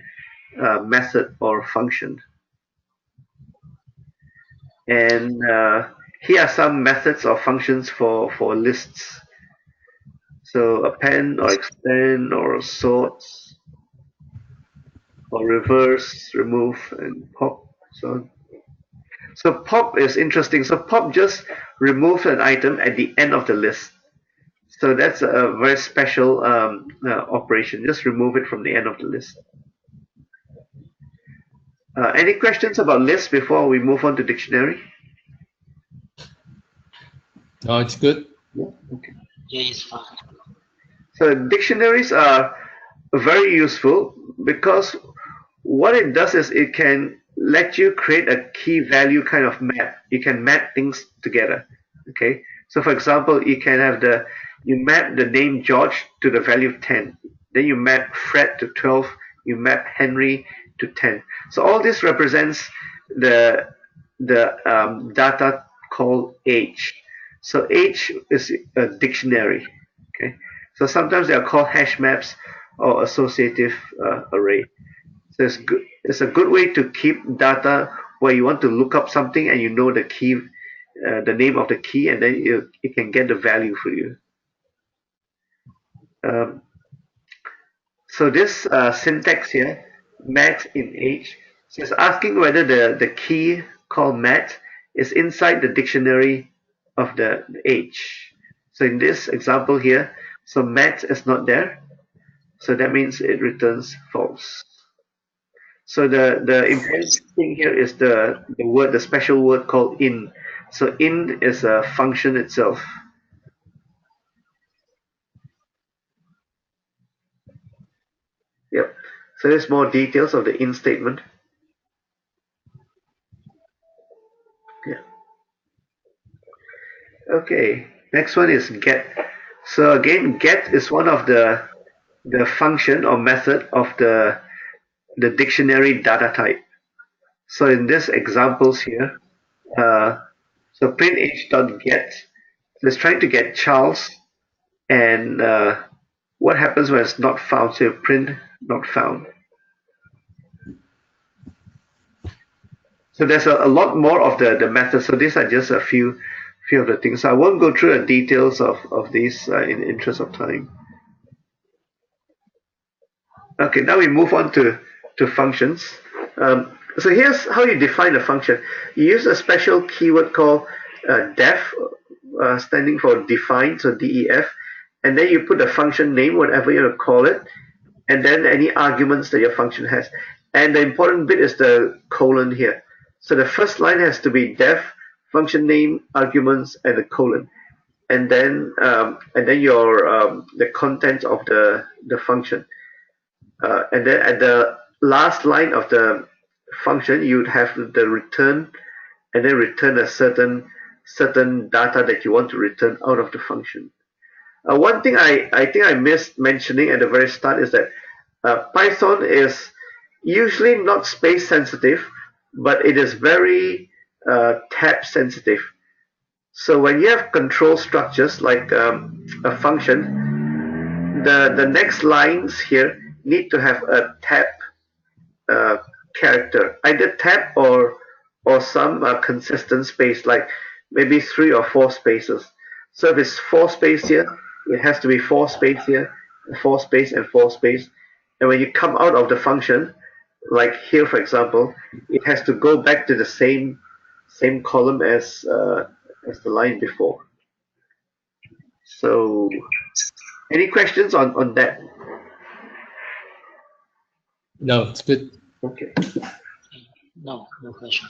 method or function. And here are some methods or functions for lists. So append or extend or sort or reverse, remove, and pop. So pop is interesting. So pop just removes an item at the end of the list. So that's a very special operation. Just remove it from the end of the list. Any questions about lists before we move on to dictionary? No, it's good. Yeah, okay. Yeah, it's fine. So dictionaries are very useful because what it does is it can let you create a key value kind of map. You can map things together. Okay. So for example, you map the name George to the value of 10. Then you map Fred to 12. You map Henry to 10. So all this represents the data called age. So age is a dictionary. Okay. So sometimes they are called hash maps or associative array. So it's a good way to keep data where you want to look up something and you know the key, the name of the key, and then it can get the value for you. Um, so this syntax here, mat in age, so it's asking whether the key called mat is inside the dictionary of the age. So in this example here, so mat is not there, so that means it returns false. So the important thing here is the special word called in. So in is a function itself. Yep. So there's more details of the in statement. Yeah. Okay. Next one is get. So again, get is one of the function or method of the dictionary data type. So in this examples here, so print age.get, so it's trying to get Charles, and what happens when it's not found? So you print not found. So there's a lot more of the methods. So these are just a few of the things. So I won't go through the details of these in the interest of time. Okay, now we move on to functions. So here's how you define a function. You use a special keyword called def, standing for define, so DEF, and then you put the function name, whatever you want to call it, and then any arguments that your function has. And the important bit is the colon here. So the first line has to be def, function name, arguments, and a colon. And then your the content of the function. And then at the last line of the function, you'd have the return, and then return a certain data that you want to return out of the function. One thing I think I missed mentioning at the very start is that Python is usually not space sensitive, but it is very tab sensitive. So when you have control structures like a function, the next lines here need to have a tab character, either tab or some consistent space, like maybe 3 or 4 spaces. So if it's 4 space here, it has to be 4 space here, 4 space and 4 space. And when you come out of the function, like here for example, it has to go back to the same column as the line before. So any questions on that? No, it's good. Okay. No question.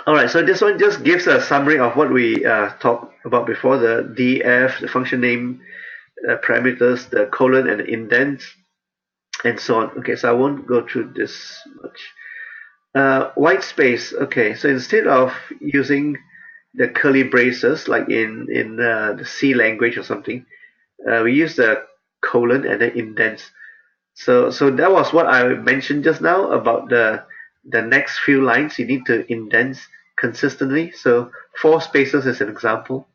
All right, so this one just gives a summary of what we talked about before, the def, the function name, parameters, the colon and the indent, and so on. Okay, so I won't go through this much. White space. Okay, so instead of using the curly braces like in the C language or something, we use the colon and the indents. So that was what I mentioned just now about the next few lines. You need to indent consistently. So 4 spaces is an example.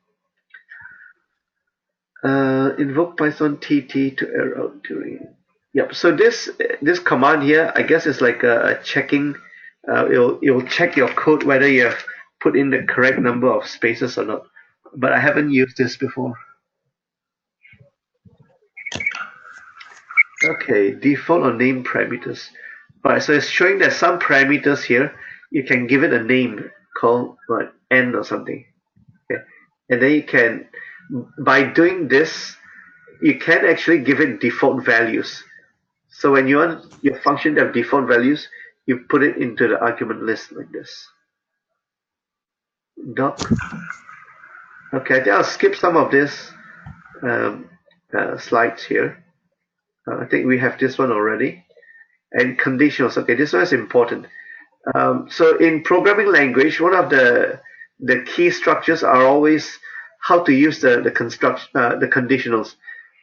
Invoke Python TT to error out during. Yep. So this command here, I guess, is like a checking. It'll check your code whether you have put in the correct number of spaces or not. But I haven't used this before. Okay, default or name parameters. Alright, so it's showing that some parameters here, you can give it a name called what, n or something. Okay. And then you can, by doing this, you can actually give it default values. So when you want your function to have default values, you put it into the argument list like this. Doc. Okay, I think I'll skip some of this slides here. I think we have this one already. and conditionals. Okay, this one is important. So in programming language, one of the key structures are always how to use the conditionals.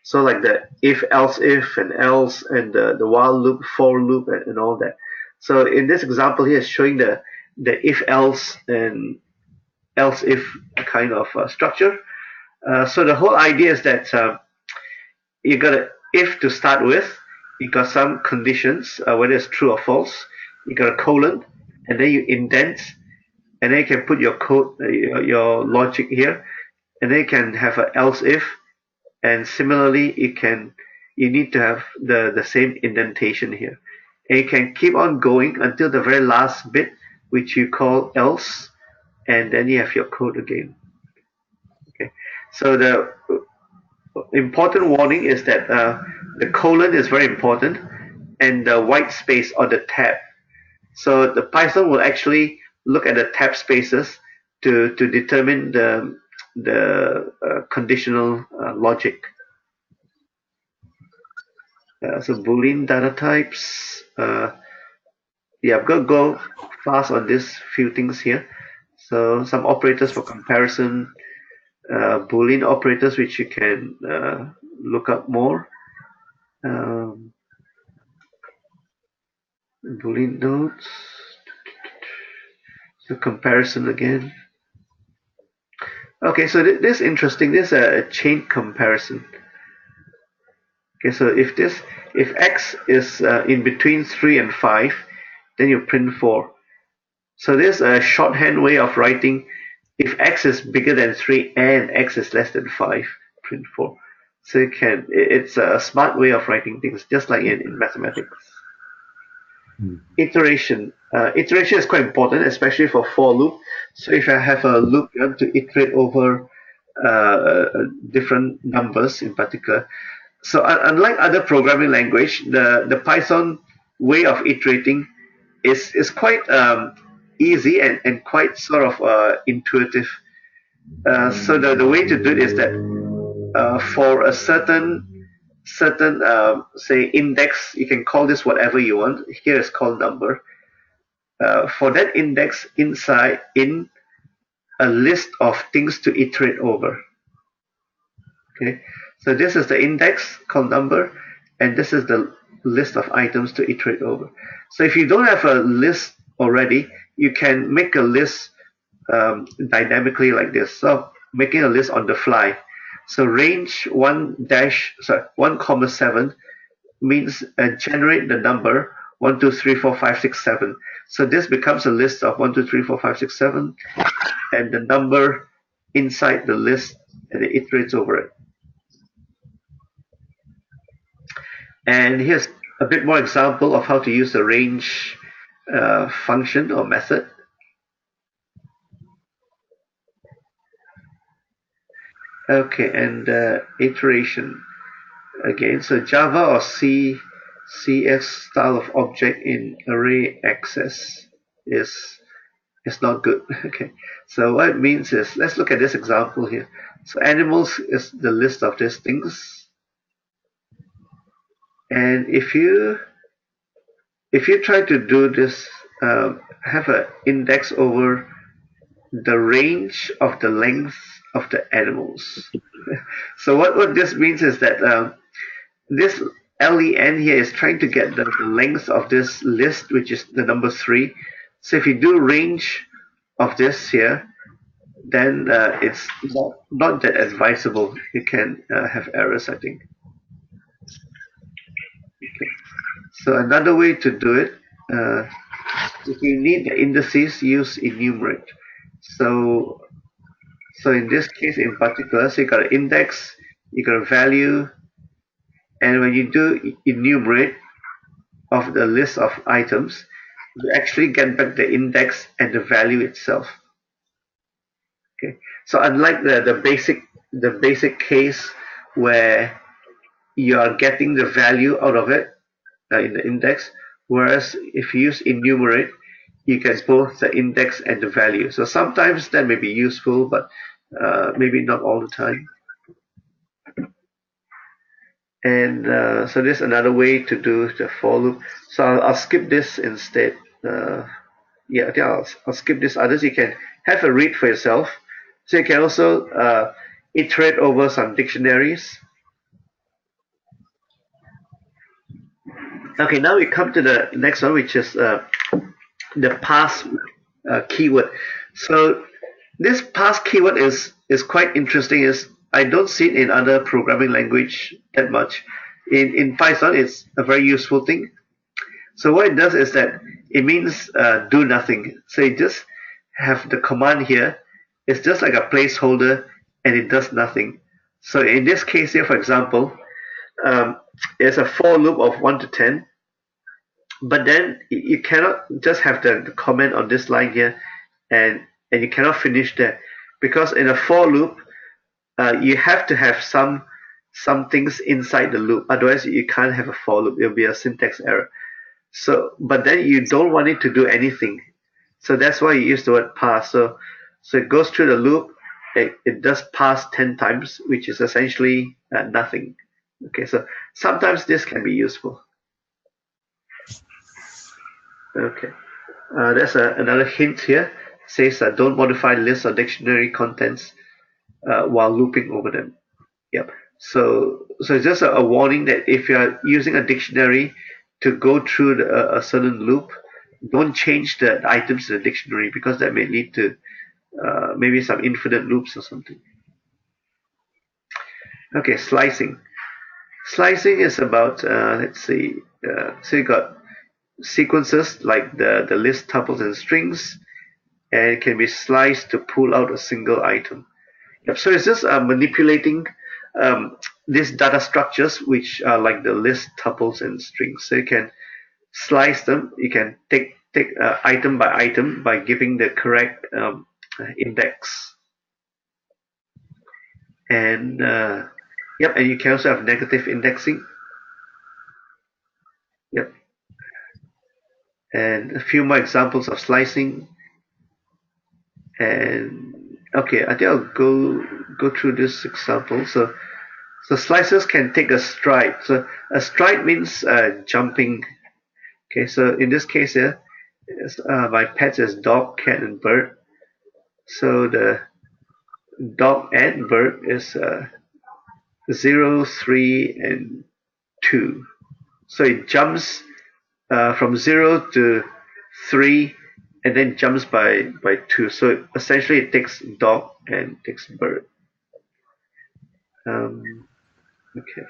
So like the if, else if, and else, and the while loop, for loop, and all that. So in this example here, is showing the if, else, and else if kind of structure. So the whole idea is that you got a if to start with, you got some conditions, whether it's true or false. You got a colon, and then you indent, and then you can put your code, your logic here, and then you can have an else if, and similarly you need to have the same indentation here, and you can keep on going until the very last bit, which you call else, and then you have your code again. Okay, so the important warning is that the colon is very important, and the white space or the tab. So the Python will actually look at the tab spaces to determine the conditional logic. So Boolean data types. Yeah, I'm going to go fast on these few things here. So some operators for comparison, Boolean operators which you can look up more. Boolean nodes. So comparison again. Okay, so this is interesting. This is a chain comparison. Okay, so if x is in between 3 and 5, then you print 4. So this is a shorthand way of writing if x is bigger than 3 and x is less than 5, print 4. So it's a smart way of writing things, just like in mathematics. Iteration. Iteration is quite important, especially for for loop. So if I have a loop, you want to iterate over different numbers in particular. So unlike other programming language, the Python way of iterating is quite easy and quite sort of intuitive. So the way to do it is that for a certain say index, you can call this whatever you want. Here is called number. For that index inside in a list of things to iterate over. Okay, so this is the index called number, and this is the list of items to iterate over. So if you don't have a list already, you can make a list dynamically like this. So making a list on the fly. So range 1,7 means generate the number 1, 2, 3, 4, 5, 6, 7. So this becomes a list of 1, 2, 3, 4, 5, 6, 7, and the number inside the list, and it iterates over it. And here's a bit more example of how to use the range function or method. Okay, and iteration again. So Java or CS style of object in array access is not good. Okay, so what it means is, let's look at this example here. So animals is the list of these things, and if you try to do this, have an index over the range of the length of the animals. So what this means is that this len here is trying to get the length of this list, which is the number 3. So if you do range of this here, then it's not that advisable. You can have errors, I think. Okay. So another way to do it, if you need the indices, use enumerate. So in this case in particular, so you got an index, you got a value, and when you do enumerate of the list of items, you actually get back the index and the value itself. Okay, so unlike the basic case where you are getting the value out of it in the index, whereas if you use enumerate, you get both the index and the value. So sometimes that may be useful, but maybe not all the time. And so there's another way to do the for loop. So I'll skip this instead. Yeah, I think I'll skip this others. You can have a read for yourself. So you can also iterate over some dictionaries. Okay, now we come to the next one, which is the pass keyword. So this pass keyword is quite interesting. Is I don't see it in other programming language that much. In Python, it's a very useful thing. So what it does is that it means do nothing. So you just have the command here. It's just like a placeholder, and it does nothing. So in this case here, for example, there's a for loop of 1 to 10, but then you cannot just have the comment on this line here, and you cannot finish there, because in a for loop, you have to have some things inside the loop. Otherwise, you can't have a for loop. It'll be a syntax error. So, but then you don't want it to do anything. So that's why you use the word pass. So it goes through the loop. It does pass 10 times, which is essentially nothing. Okay, so sometimes this can be useful. Okay, there's another hint here. It says don't modify lists or dictionary contents while looping over them. Yep. So it's just a warning that if you are using a dictionary to go through a certain loop, don't change the items in the dictionary, because that may lead to maybe some infinite loops or something. Okay, slicing. Slicing is about, let's see, so you got sequences like the list, tuples, and strings, and it can be sliced to pull out a single item. Yep, so it's just manipulating these data structures, which are like the list, tuples, and strings. So you can slice them. You can take item by item by giving the correct index. And yep, and you can also have negative indexing. Yep. And a few more examples of slicing. And okay, I think I'll go through this example. So slicers can take a stride. So a stride means jumping. Okay, so in this case here, my pets is dog, cat, and bird. So the dog and bird is 0, 3, and 2. So it jumps from 0 to 3, and then jumps by 2. So essentially it takes dog and takes bird. Okay.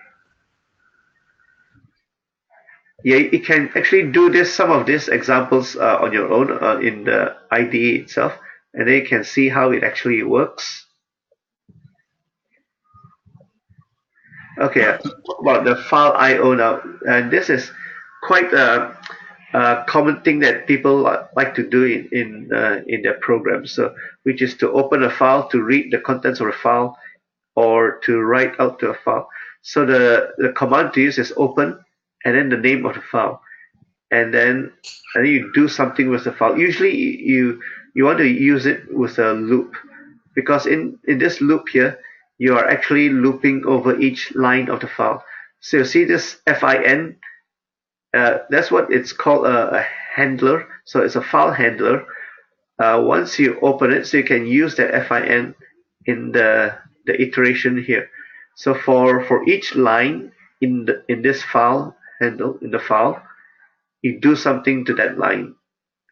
Yeah, you can actually do this, some of these examples on your own in the IDE itself, and then you can see how it actually works. Okay, about the file I/O now, and this is quite a common thing that people like to do in their programs. So, which is to open a file, to read the contents of a file, or to write out to a file. So the command to use is open, and then the name of the file, and then you do something with the file. Usually you want to use it with a loop, because in this loop here, you are actually looping over each line of the file. So you see this fin, that's what it's called, a handler. So it's a file handler. Once you open it, so you can use the fin in the iteration here. So for each line in this file handle, in the file, you do something to that line.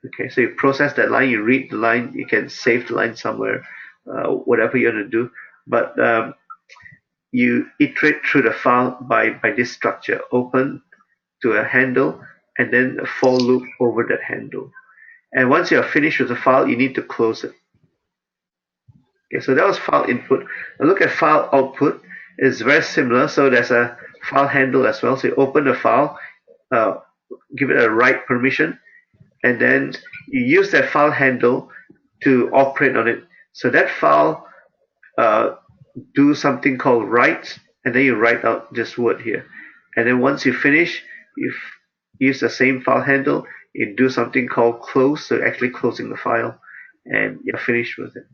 Okay, so you process that line, you read the line, you can save the line somewhere, whatever you want to do. But you iterate through the file by this structure: open to a handle, and then a for loop over that handle. And once you are finished with the file, you need to close it. Okay, so that was file input. Now look at file output. It's very similar. So there's a file handle as well. So you open the file, give it a write permission, and then you use that file handle to operate on it. So that file do something called write, and then you write out this word here. And then once you finish, you use the same file handle, you do something called close, so actually closing the file, and you're finished with it.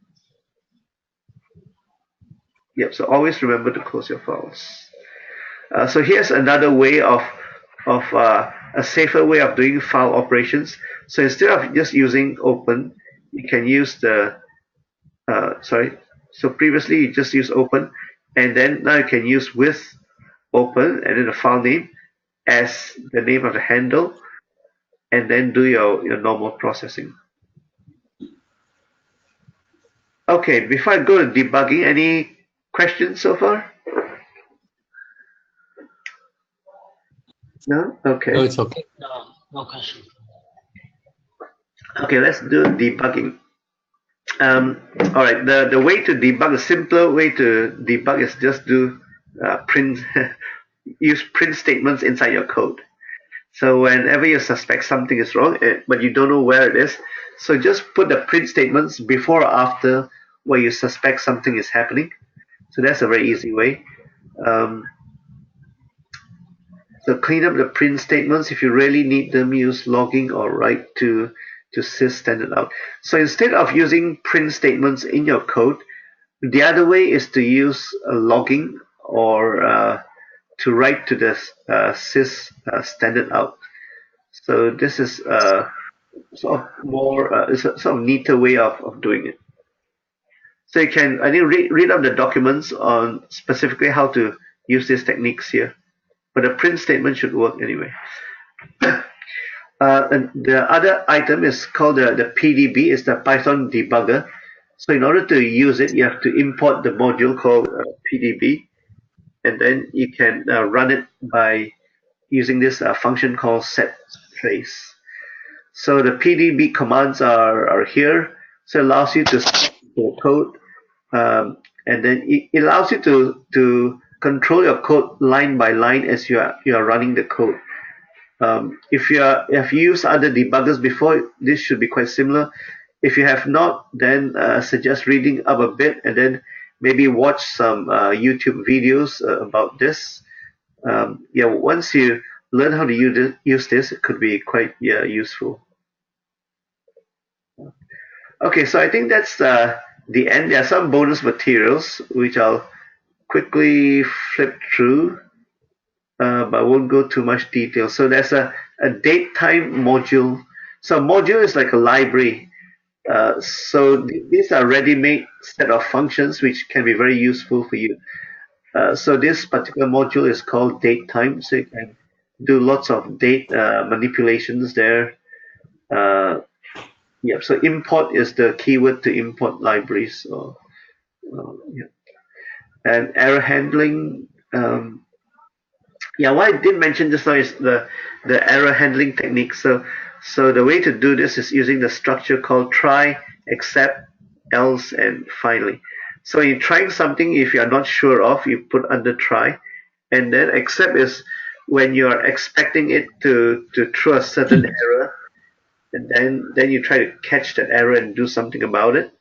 Yep, so always remember to close your files. So here's another way of a safer way of doing file operations. So instead of just using open, you can use the So previously you just use open, and then now you can use with open and then the file name as the name of the handle, and then do your normal processing. Okay, before I go to debugging, any questions so far? No? Okay. No, it's okay. No question. Okay, let's do debugging. All right, the way to debug, the simpler way to debug is just do print, use print statements inside your code. So whenever you suspect something is wrong, but you don't know where it is, so just put the print statements before or after where you suspect something is happening. So that's a very easy way. So clean up the print statements. If you really need them, use logging or write to sys standard out. So instead of using print statements in your code, the other way is to use logging or to write to the sys standard out. So this is sort of more it's a sort of neater way of doing it. So you can I think read up the documents on specifically how to use these techniques here. But the print statement should work anyway. And the other item is called the PDB, is the Python debugger. So in order to use it, you have to import the module called PDB, and then you can run it by using this function called setTrace. So the PDB commands are here. So it allows you to start the code, and then it allows you to control your code line by line as you are running the code. If you used other debuggers before, this should be quite similar. If you have not, then suggest reading up a bit and then maybe watch some YouTube videos about this. Once you learn how to use this, it could be quite useful. Okay, so I think that's the end. There are some bonus materials which I'll quickly flip through, but I won't go too much detail. So there's a date time module. So a module is like a library. So these are ready-made set of functions which can be very useful for you. So this particular module is called date time. So you can do lots of date manipulations there. So import is the keyword to import libraries. And error handling. What I did mention just now is the error handling technique. So the way to do this is using the structure called try, except, else, and finally. So in trying something, if you are not sure of, you put under try, and then except is when you are expecting it to throw a certain error, and then you try to catch that error and do something about it.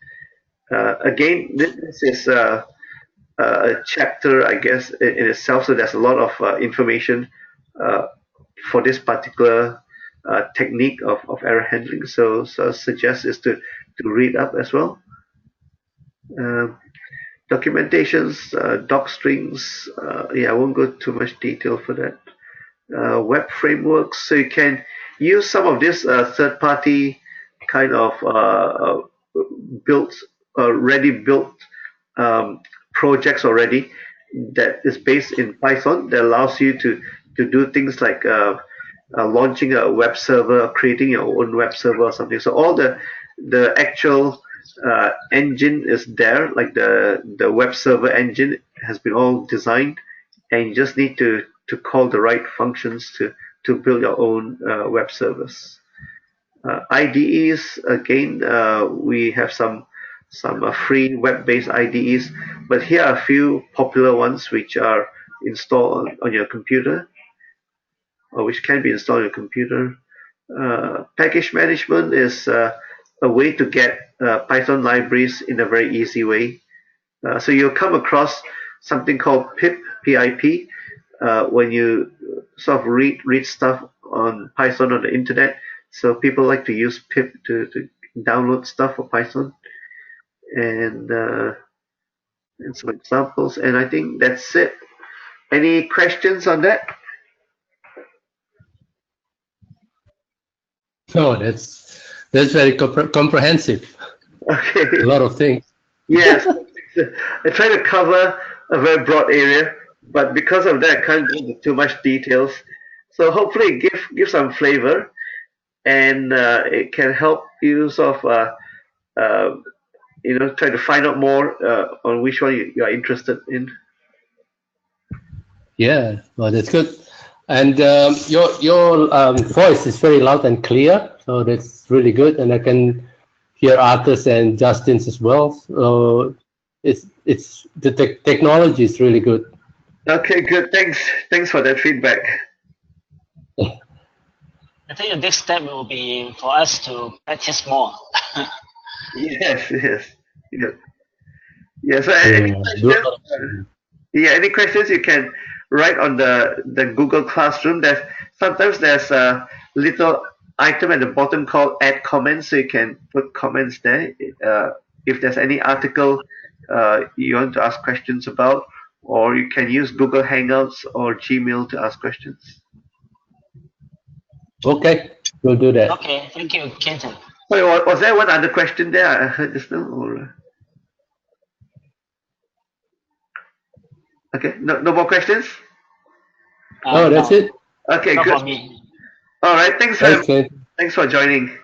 Again, this is a chapter, I guess, in itself. So there's a lot of information for this particular technique of error handling. So I suggest is to read up as well. Documentations, doc strings. I won't go too much detail for that. Web frameworks. So you can use some of this third-party kind of ready-built projects already that is based in Python that allows you to do things like launching a web server, creating your own web server or something. So all the actual engine is there, like the web server engine has been all designed, and you just need to call the right functions to build your own web servers. IDEs, again, we have some free web-based IDEs, but here are a few popular ones which are installed on your computer, or which can be installed on your computer. Package management is a way to get Python libraries in a very easy way. So you'll come across something called pip, PIP, when you sort of read stuff on Python on the internet. So people like to use pip to download stuff for Python, and some examples. And I think that's it. Any questions on that? No, that's very comprehensive. Okay. A lot of things. Yes. I try to cover a very broad area, but because of that, I can't go into too much details. So hopefully, give some flavor, and it can help you sort of try to find out more on which one you are interested in. Yeah, well, that's good. And your voice is very loud and clear, so that's really good. And I can hear Arthur's and Justin's as well. So it's the technology is really good. Okay, good. Thanks for that feedback. I think the next step will be for us to practice more. Yes. So any questions? Any questions you can write on the Google Classroom. Sometimes there's a little item at the bottom called Add Comments, so you can put comments there. If there's any article you want to ask questions about, or you can use Google Hangouts or Gmail to ask questions. Okay, we'll do that. Okay, thank you, Kenton. Wait, was there one other question there I heard just now? Or... Okay, no more questions? Oh, that's no. it? Okay, Not good. for me. All right, thanks for joining.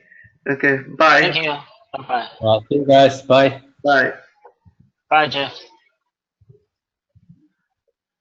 Okay, bye. Thank you. Bye-bye. See you guys. Bye. Bye. Bye, Jeff.